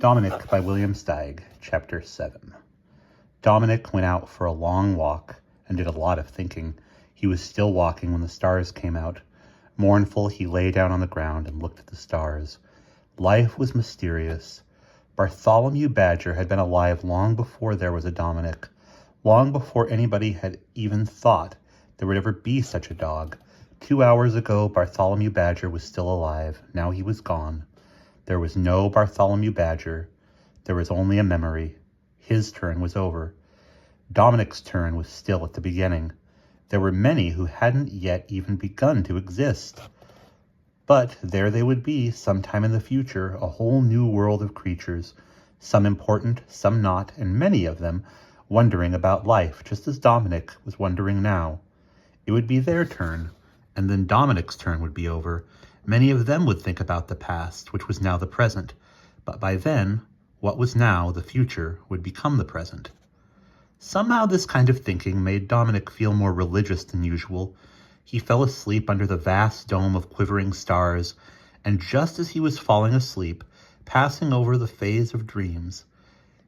Dominic by William Steig, Chapter 7. Dominic went out for a long walk and did a lot of thinking. He was still walking when the stars came out. Mournful, he lay down on the ground and looked at the stars. Life was mysterious. Bartholomew Badger had been alive long before there was a Dominic, long before anybody had even thought there would ever be such a dog. 2 hours ago, Bartholomew Badger was still alive. Now he was gone. There was no Bartholomew Badger. There was only a memory. His turn was over. Dominic's turn was still at the beginning. There were many who hadn't yet even begun to exist. But there they would be, sometime in the future, a whole new world of creatures, some important, some not, and many of them wondering about life, just as Dominic was wondering now. It would be their turn, and then Dominic's turn would be over. Many of them would think about the past, which was now the present, but by then, what was now the future would become the present. Somehow this kind of thinking made Dominic feel more religious than usual. He fell asleep under the vast dome of quivering stars, and just as he was falling asleep, passing over the phase of dreams,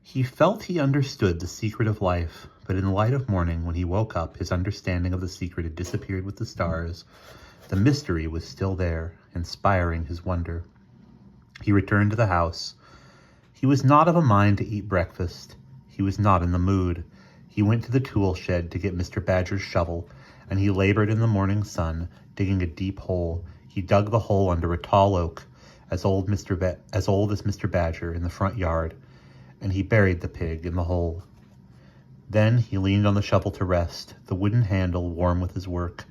he felt he understood the secret of life, but in the light of morning, when he woke up, his understanding of the secret had disappeared with the stars. The mystery was still there, inspiring his wonder. He returned to the house. He was not of a mind to eat breakfast. He was not in the mood. He went to the tool shed to get Mr. Badger's shovel, and he labored in the morning sun, digging a deep hole. He dug the hole under a tall oak, as old as Mr. Badger, in the front yard, and he buried the pig in the hole. Then he leaned on the shovel to rest, the wooden handle warm with his work.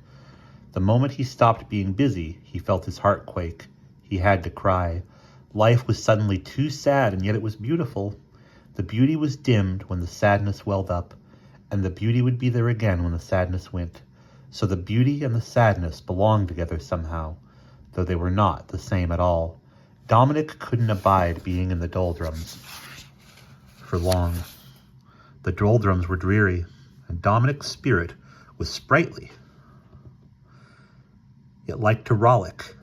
The moment he stopped being busy, he felt his heart quake. He had to cry. Life was suddenly too sad, and yet it was beautiful. The beauty was dimmed when the sadness welled up, and the beauty would be there again when the sadness went. So the beauty and the sadness belonged together somehow, though they were not the same at all. Dominic couldn't abide being in the doldrums for long. The doldrums were dreary, and Dominic's spirit was sprightly. It liked to rollick,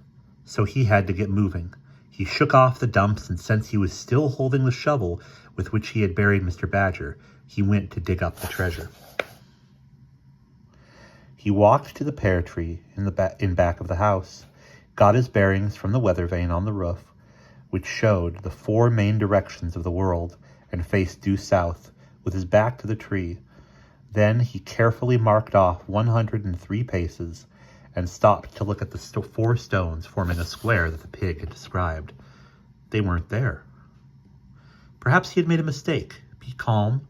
so he had to get moving. He shook off the dumps, and since he was still holding the shovel with which he had buried Mr. Badger, he went to dig up the treasure. He walked to the pear tree in back of the house, got his bearings from the weather vane on the roof, which showed the 4 main directions of the world, and faced due south, with his back to the tree. Then he carefully marked off 103 paces, and stopped to look at the 4 stones forming a square that the pig had described. They weren't there. Perhaps he had made a mistake. Be calm.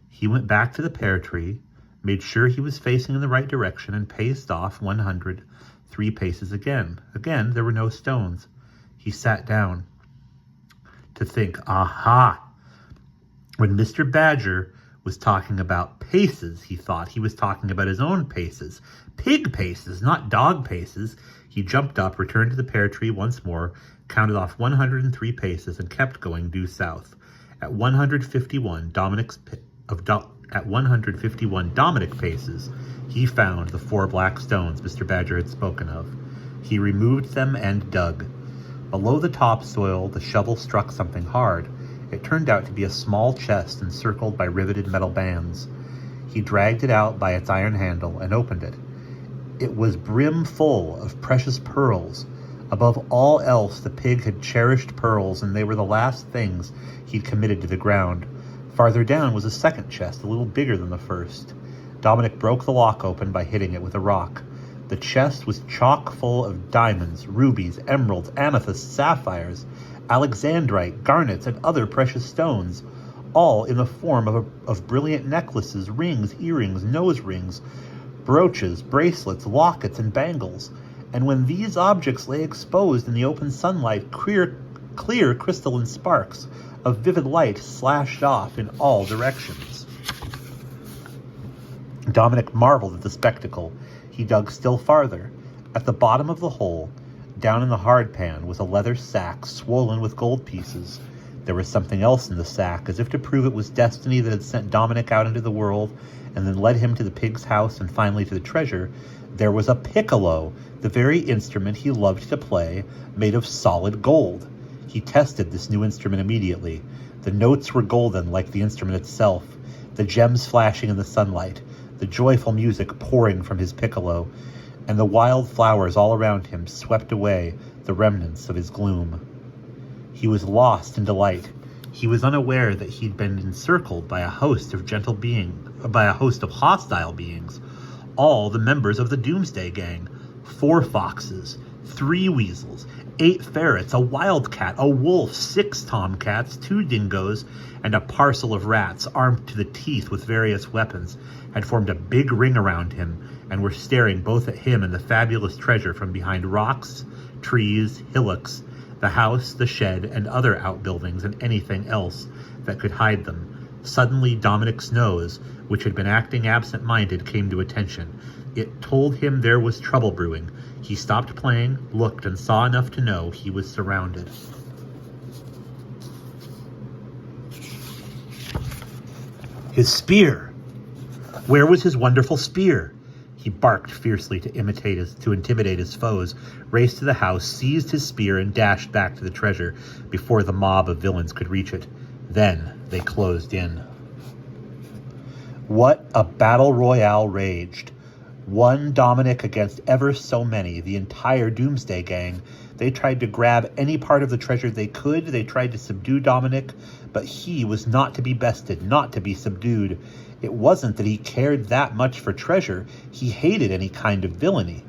He went back to the pear tree, made sure he was facing in the right direction, and paced off 103 paces again. Again, there were no stones. He sat down to think. Aha! When Mr. Badger was talking about paces, he thought he was talking about his own paces. Pig paces, not dog paces. He jumped up, returned to the pear tree once more, counted off 103 paces, and kept going due south. At 151 Dominic paces, he found the 4 black stones Mr. Badger had spoken of. He removed them and dug. Below the topsoil, the shovel struck something hard. It turned out to be a small chest encircled by riveted metal bands. He dragged it out by its iron handle and opened it. It was brim full of precious pearls. Above all else, the pig had cherished pearls, and they were the last things he'd committed to the ground. Farther down was a second chest, a little bigger than the first. Dominic broke the lock open by hitting it with a rock. The chest was chock full of diamonds, rubies, emeralds, amethysts, sapphires, alexandrite, garnets, and other precious stones, all in the form of brilliant necklaces, rings, earrings, nose rings, brooches, bracelets, lockets, and bangles. And when these objects lay exposed in the open sunlight, clear crystalline sparks of vivid light slashed off in all directions. Dominic marveled at the spectacle. He dug still farther. At the bottom of the hole, down in the hard pan, was a leather sack swollen with gold pieces. There was something else in the sack, as if to prove it was destiny that had sent Dominic out into the world and then led him to the pig's house and finally to the treasure. There was a piccolo, the very instrument he loved to play, made of solid gold. He tested this new instrument immediately. The notes were golden like the instrument itself, the gems flashing in the sunlight, the joyful music pouring from his piccolo, and the wild flowers all around him swept away the remnants of his gloom. He was lost in delight. He was unaware that he'd been encircled by a host of hostile beings, all the members of the Doomsday Gang, 4 foxes, 3 weasels, 8 ferrets, a wildcat, a wolf, 6 tomcats, 2 dingoes, and a parcel of rats armed to the teeth with various weapons had formed a big ring around him and were staring both at him and the fabulous treasure from behind rocks, trees, hillocks, the house, the shed, and other outbuildings, and anything else that could hide them. Suddenly Dominic's nose, which had been acting absent-minded, came to attention. It told him there was trouble brewing. He stopped playing, looked, and saw enough to know he was surrounded. His spear! Where was his wonderful spear? He barked fiercely to intimidate his foes, raced to the house, seized his spear, and dashed back to the treasure before the mob of villains could reach it. Then they closed in. What a battle royale raged. One Dominic against ever so many, the entire Doomsday Gang. They tried to grab any part of the treasure they could. They tried to subdue Dominic, but he was not to be bested, not to be subdued. It wasn't that he cared that much for treasure. He hated any kind of villainy.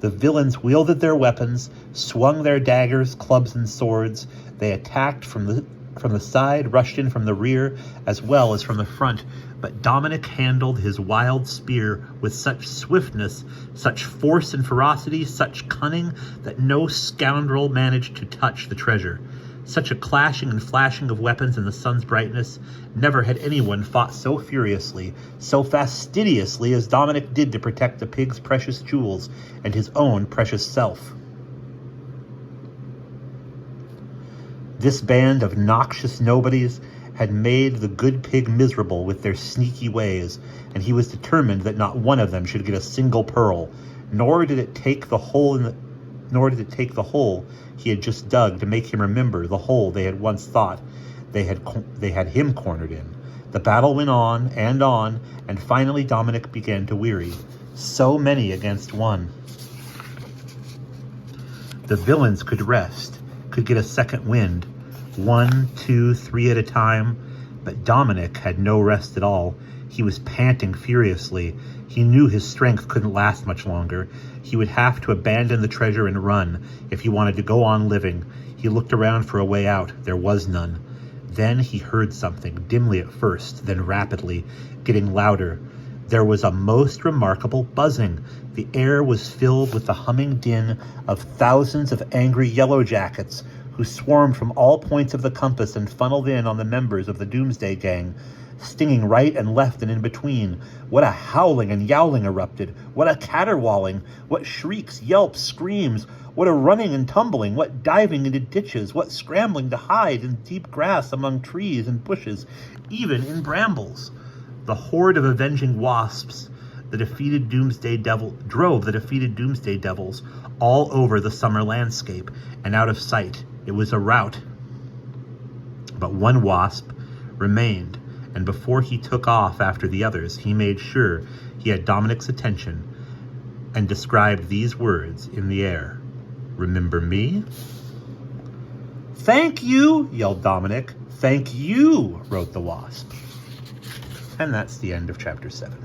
The villains wielded their weapons, swung their daggers, clubs, and swords. They attacked from the side, rushed in from the rear, as well as from the front. But Dominic handled his wild spear with such swiftness, such force and ferocity, such cunning, that no scoundrel managed to touch the treasure. Such a clashing and flashing of weapons in the sun's brightness. Never had anyone fought so furiously, so fastidiously as Dominic did to protect the pig's precious jewels and his own precious self. This band of noxious nobodies had made the good pig miserable with their sneaky ways, and he was determined that not one of them should get a single pearl, nor did it take the hole he had just dug to make him remember the hole they had once thought they had him cornered in. The battle went on, and finally Dominic began to weary. So many against one. The villains could rest, could get a second wind, 1, 2, 3 at a time, but Dominic had no rest at all. He was panting furiously. He knew his strength couldn't last much longer. He would have to abandon the treasure and run if he wanted to go on living. He looked around for a way out. There was none. Then he heard something, dimly at first, then rapidly, getting louder. There was a most remarkable buzzing. The air was filled with the humming din of thousands of angry yellow jackets who swarmed from all points of the compass and funneled in on the members of the Doomsday Gang, stinging right and left and in between. What a howling and yowling erupted. What a caterwauling. What shrieks, yelps, screams. What a running and tumbling. What diving into ditches. What scrambling to hide in deep grass among trees and bushes, even in brambles. The horde of avenging wasps drove the defeated Doomsday Devils all over the summer landscape and out of sight. It was a rout. But one wasp remained, and before he took off after the others, he made sure he had Dominic's attention and described these words in the air. "Remember me?" "Thank you," yelled Dominic. "Thank you," wrote the wasp. And that's the end of chapter 7.